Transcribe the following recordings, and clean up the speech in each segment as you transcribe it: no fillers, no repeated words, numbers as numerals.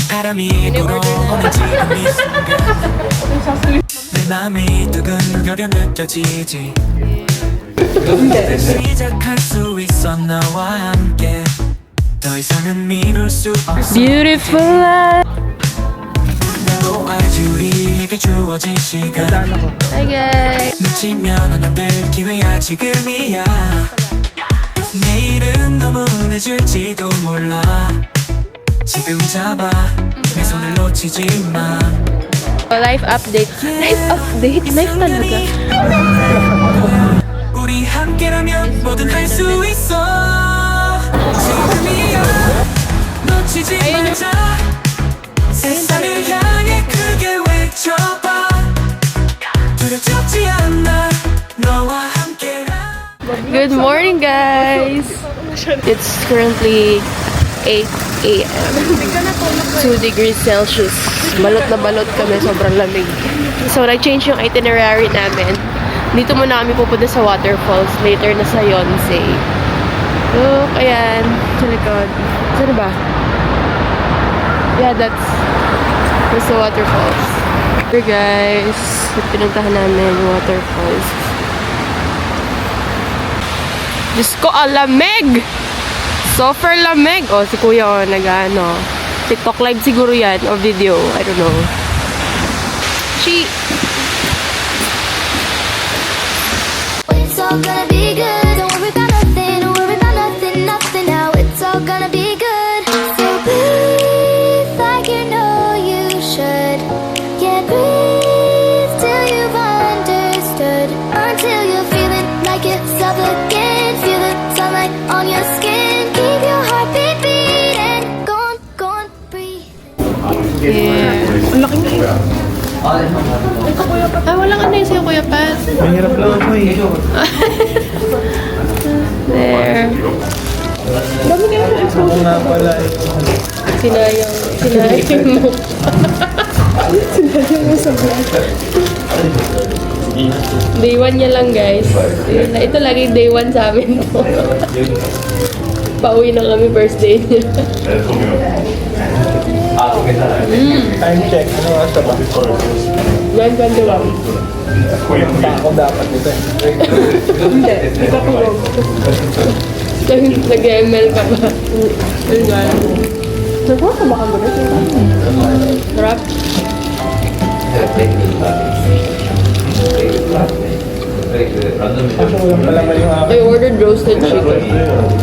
바람이 불어오는 지금 이 순간 내 맘이 두근거려 느껴지지. 시작할 수 있어 너와 함께 더 이상은 미룰 수 없어. Beautiful life. 나도 알지 우리에게 주어진 시간. Hi guys. 놓치면 하나 될 기회야 지금이야. 내일은 너무 늦을지도 몰라. 지금 잡아 내 손을 놓치지 마. Life update. Life update? Life talaga. 우리 함께라면 뭐든 할 수 있어. 지금이야 놓치지 말자. 세상을 향해 크게 외쳐봐. 두렵지 않아 너와 함께라. Good morning guys. It's currently 8 a.m. 2 degrees Celsius. Balot na balot kami, sobrang lamig. So, nag-change yung itinerary namin. Dito muna kami pupunta sa waterfalls. Later na sa Yonsei. Look, ayan. Sa likod. Saan ba? Yeah, that's the waterfalls. Here guys, pinuntahan namin waterfalls. Diyos ko, alamig! Super lamig! Oh, si Kuya, oh, nag-ano. TikTok live siguro yan, or video. I don't know. It's all gonna be good. Don't worry about nothing. Don't worry about nothing. Nothing now. It's all gonna be good. So breathe like you know you should. Yeah, breathe till you've understood. Until you're feeling like yourself again. Feel the sunlight on your skin. Keep your heartbeat beating. Go on, breathe. Yeah. Ang laki na yun. Ito, Kuya Pat. Ah, walang ano yun sa'yo, Kuya Pat. Mahirap lang ako eh. There. Dami na yun. Oo nga pala eh. Sinayang mo. Sinayang mo sa vlog. Day 1 niya lang, guys. Ito lagi day 1 sa amin po. Pauwi na kami first day niya. Time check. Ano oras na ba? 1:21. Ako dapat nito eh. Hindi, hindi ka tulog. Nag-ML ka ba? Nagawa ka ba kang gulit? Sarap? Kaso walang palaman yung akin. I ordered roasted chicken.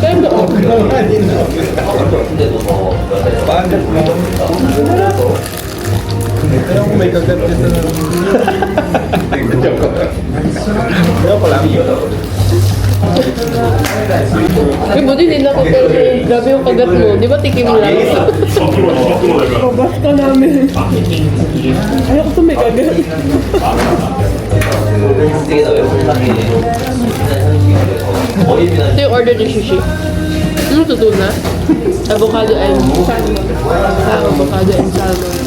Kaya doon. Paangat mo. Pero kung may kagat dito na. Pero ko lang. Ay, buti din ako pero grabe yung kagat mo. Di ba tikim lang? Pabas ka namin. Ayoko ito may kagat. Ito yung order ni Shishi. Ano ito na? Avocado and salmon. Avocado and salmon.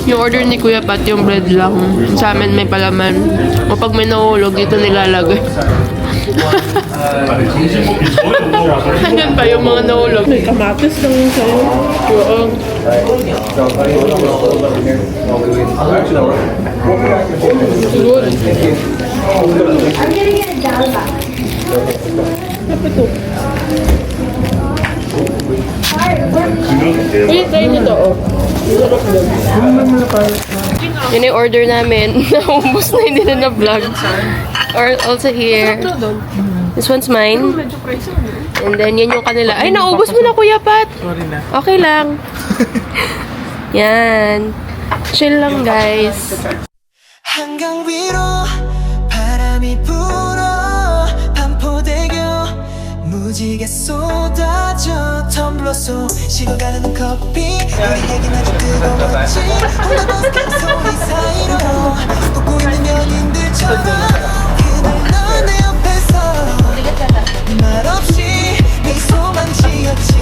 Yung order ni Kuya Pat, yung bread lang. Sa amin may palaman. O pag may nahulog, dito nilalagay. Ayan pa yung mga nahulog. May kamatis lang yung sa'yo. Oo. Good. I'm gonna get a java. Apa ito? Uy, try nito, oh. Sarap lang. Yun yung order namin. Naubos na, hindi na na-vlog. Or also here. This one's mine. And then, yan yung kanila. Ay, naubos mo na, Kuya Pat. Sorry na. Okay lang. Yan. Chill lang, guys. 한강 위로 바람이 불어 반포대교 무지개 쏟아져 텀블러 속 식어가는 커피 우리 얘기는 아주 뜨거웠지 올라버스킹 소리 사이로 웃고 있는 연인들처럼 그날 넌 내 옆에서 말없이 미소만 지었지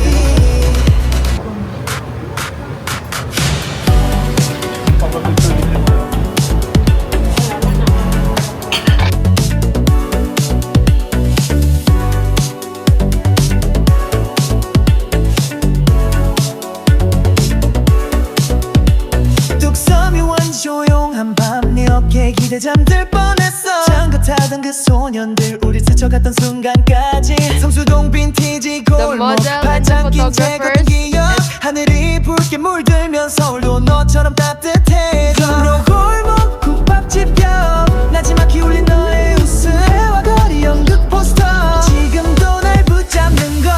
잠들 뻔했어 잠가 타던 그 소년들 우리 스쳐갔던 순간까지 성수동 빈티지 골목 model and the 발짱 낀 채 photographers 걷던 기억 하늘이 붉게 물들면 서울도 너처럼 따뜻해져 금로 골목 국밥집 옆 나지막히 울린 너의 웃음 해와 거리 연극 포스터 지금도 날 붙잡는 걸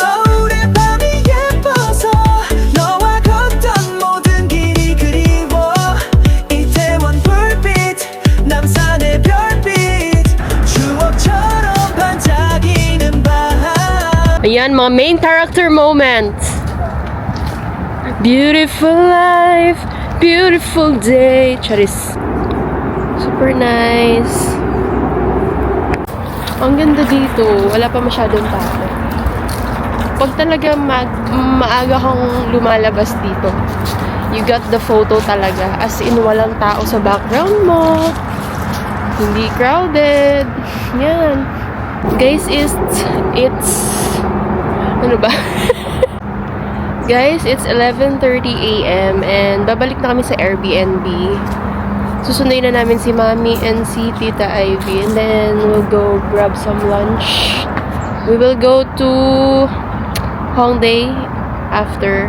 서울의 밤이 예뻐서 너와 걷던 모든 길이 그리워 이태원 불빛 남산의 별빛 추억처럼 반짝이는 밤 Ayan, mga main character moments. Beautiful life, beautiful day. Charis. Super nice. Ang ganda dito. Wala pa masyadong tao. Pag talaga maaga kang lumalabas dito, you got the photo talaga. As in, walang tao sa background mo. Hindi crowded. Yan. Guys, it's ano ba? Guys, it's 11:30 a.m. and babalik na kami sa Airbnb. Susunduin na namin si Mami and si Tita Ivy, and then we'll go grab some lunch. We will go to Hongdae after.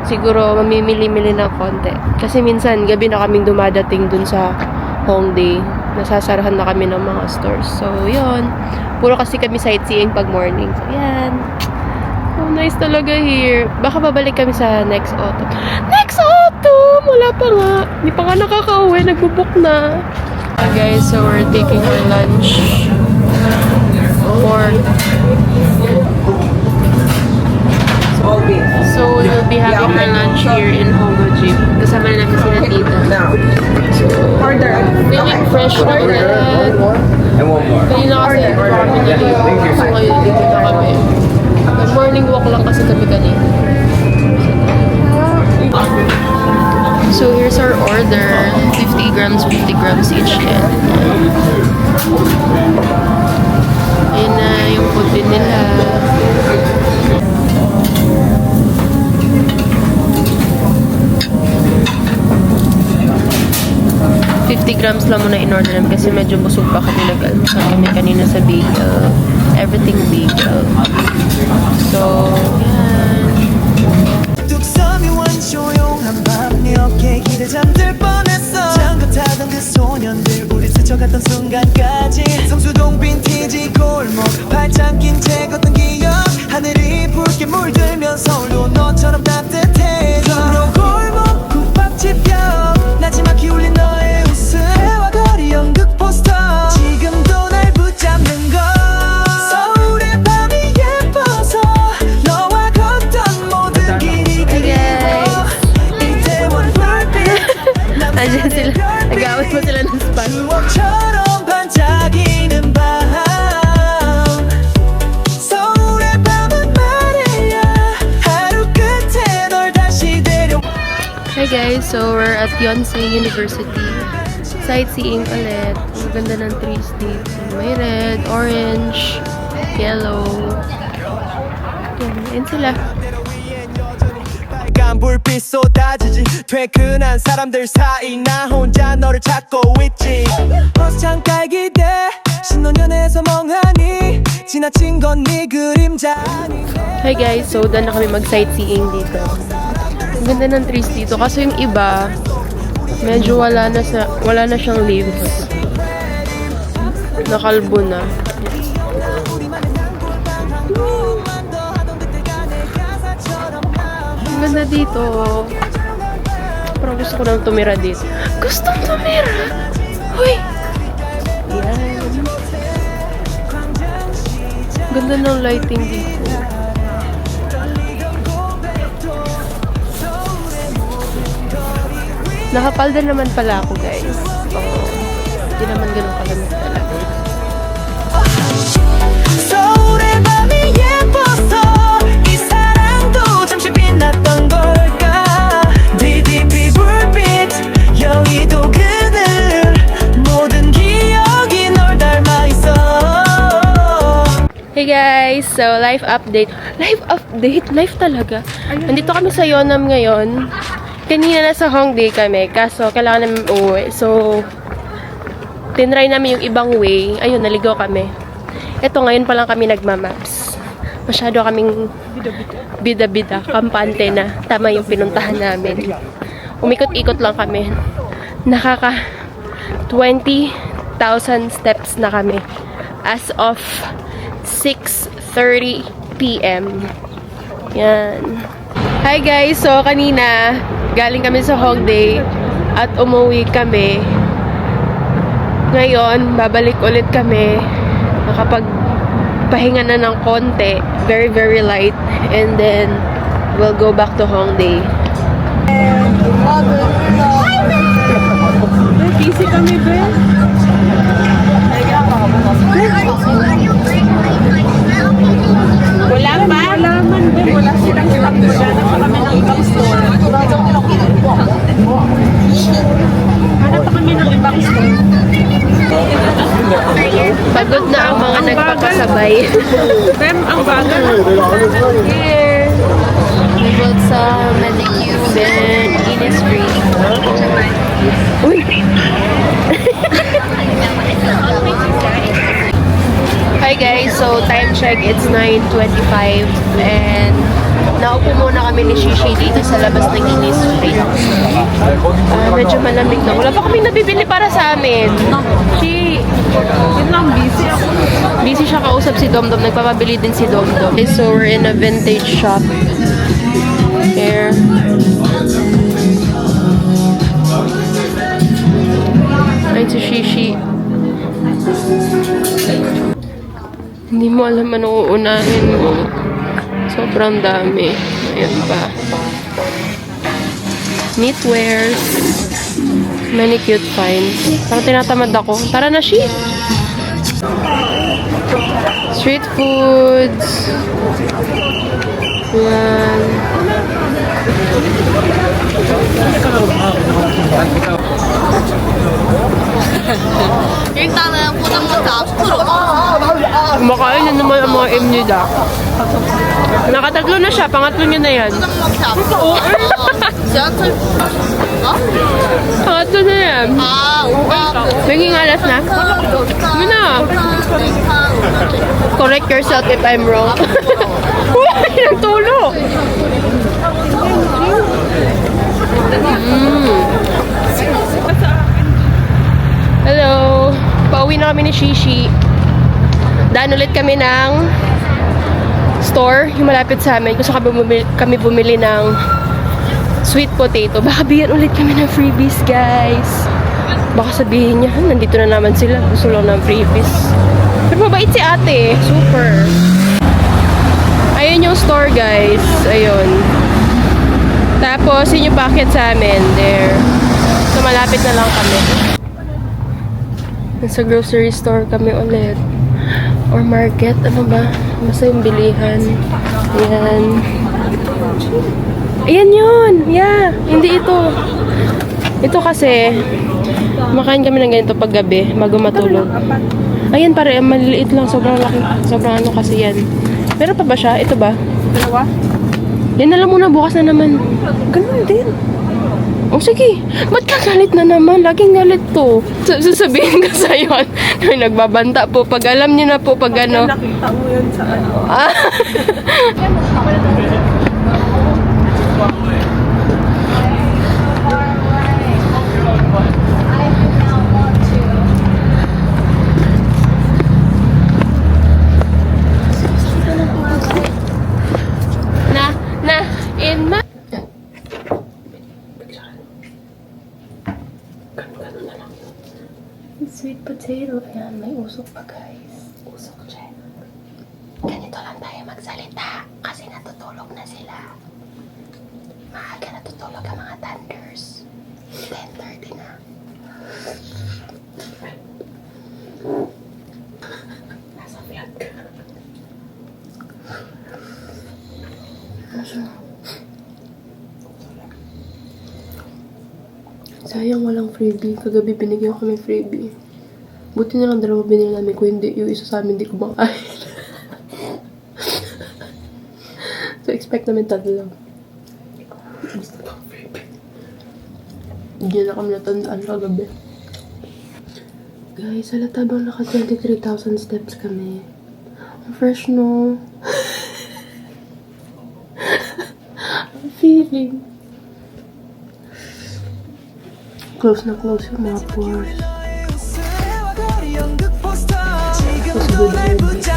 Siguro mamimili-mili ng konti. Kasi minsan gabi na kaming dumadating dun sa Hongdae. Nasasarahan na kami ng mga stores. So, yun. Puro kasi kami sightseeing pag morning. So, yan. Oh, nice talaga here. Baka babalik kami sa next autumn. Next autumn! Wala pa nga. Hindi pa nga nakaka-uwi. Nagbubook na. Guys, so we're taking our lunch. So we'll be having our lunch here in Hongo Gym. Kasama na namin sila tita. So, feeling fresh na ulit. And one more. Kanina kasi kami naligo. So ngayon dito na kami. Morning walk lang kasi kami kanina. So here's our order. 50 grams each yan. Ayun na yung food din nila. $50 lang muna in-order namin kasi medyo busog pa kami. Nag-almusal kami kanina sa bagel. Everything bagel. So, yan. 뚝섬이 원 조용한 밤네 어깨 기대 잠들 뻔했어 잠가 타던 그 소년들 우리 스쳐갔던 순간까지 성수동 빈티지 골목 발짱 낀 채 걷던 기억 하늘이 붉게 물들면 서울도 너처럼 따뜻해져 금로 골목 국밥집 옆 나지막히 울린 너의 웃음 해와 거리 연극 포스터 지금도 날 붙잡는 걸 서울의 밤이 예뻐서 너와 걷던 모든 길이 그리워 이태원 불빛 Andiyan sila. Nag-awit mo sila ng spot. 추억처럼 반짝이는 밤 서울의 밤은 말이야 하루 끝에 널 다시 데려 Hi guys, so we're at Yonsei University. Sightseeing ulit. Ang ganda ng trees dito. May red, orange, yellow. Yan sila. 빨간 불빛 쏟아지지 퇴근한 사람들 사이 나 혼자 너를 찾고 있지 버스 창가에 기대 신혼연애에서 멍하니 지나친 건 네 그림자 Hi guys, so done na kami mag-sightseeing dito. Ang ganda ng trees dito. Kaso yung iba, medyo wala na siyang leaves. Nakalbo na. Ang ganda dito. Parang gusto ko nang tumira dito. Gustong tumira! Hoy! Yan. Ganda ng lighting dito. Nakapalda naman pala ako, guys. Oo. Hindi naman ganun kalamig talaga. 서울의 밤이 예뻐서 이 사랑도 잠시 빛났던 걸까 DDP 불빛 여의도 그늘 모든 기억이 널 닮아 있어 Hey guys! So, life update. Life update? Life talaga. Nandito kami sa Yeonnam ngayon. Kanina nasa Hongdae kami, kaso kailangan namin uuwi. So, tinry namin yung ibang way. Ayun, naligo kami. Ito, ngayon pa lang kami nagmamaps. Masyado kaming bida-bida, kampante na. Tama yung pinuntahan namin. Umikot-ikot lang kami. Nakaka 20,000 steps na kami. As of 6:30 p.m. Yan. Hi guys! So, kanina, galing kami sa Hongdae at umuwi kami. Ngayon, babalik ulit kami. Nakapagpahinga na ng konti. Very, very light. And then, we'll go back to Hongdae. Busy kami, be. Wala pa? Wala man, be. Wala silang stock. Hanap pa kami ng ibang store. Hanap pa kami ng ibang store. Pagod na ang mga nagpapasabay. Ma'am, ang bagal. Here. We bought some manicure and Innisfree. Uy! Hi guys, so time check, it's 9:25 and naupo muna kami ni Shishi dito sa labas ng Innisfree. Medyo malamig na. Wala pa kaming nabibili para sa amin. Shi! Yun lang, busy ako. Busy siya kausap si Domdom. Nagpapabili din si Domdom. Okay, so we're in a vintage shop. Here. Ay, si Shishi. Hindi mo alam anong uunahin mo. Sobrang dami. Ayan pa. Knitwears. Many cute finds. Parang tinatamad ako. Tara na, Shi! Street foods. Yan. 일단은 포장마차 앞으로 Kumakain na naman ang mga M nila. Nakatatlo na siya. Pangatlo niya na yan. 포장마차 앞으로 지하철 어? Pangatlo na yan. 아 오빠 Naging alas na. Yun na. Correct yourself if I'm wrong. Uy! Nagtulo! Hello! Pauwi na kami ni Shishi. Daan ulit kami ng store, yung malapit sa amin. Gusto kami bumili ng sweet potato. Baka bigyan ulit kami ng freebies, guys. Baka sabihin niya, nandito na naman sila. Gusto lang ng freebies. Pero mabait si ate. Super. Ayun yung store, guys. Ayun. Tapos, yun yung packet sa amin. There. So, malapit na lang kami. Nasa grocery store kami ulit. Or market. Ano ba? Basta yung bilihan. Ayan. Ayan yun! Yeah! Hindi ito. Ito kasi, makain kami ng ganito pag gabi, bago matulog. Ayan pare, maliliit lang. Sobrang laki. Sobrang ano kasi yan. Meron pa ba siya? Ito ba? Dalawa? Yan na lang muna, bukas na naman. Ganun din. Oh, sige. Ba't ka galit na naman? Laging galit to. Sasabihin ko sa'yo. Ay, nagbabanta po. Pag alam niyo na po, pag ano. Nakita mo yun sa ano. Ah. In my... Sweet potato. Ayan, may usok pa, guys. Usok siya. Ganito lang tayo magsalita kasi natutulog na sila. Maaga natutulog ang mga thunders. 10:30 na. Nasa vlog ka. Sayang walang freebie. Kagabi binigyan kami freebie. Buti na lang dalawa binili namin. Kung hindi, yung isa sa amin hindi ko makain. So, expect namin tatlo lang. Gusto pang freebie. Hindi na kami natandaan kagabi. Guys, halata bang naka 23,000 steps kami? Ang fresh, no? Ang feeling. Close na close yung mga pores. Tapos good energy.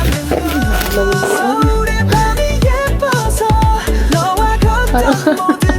Parang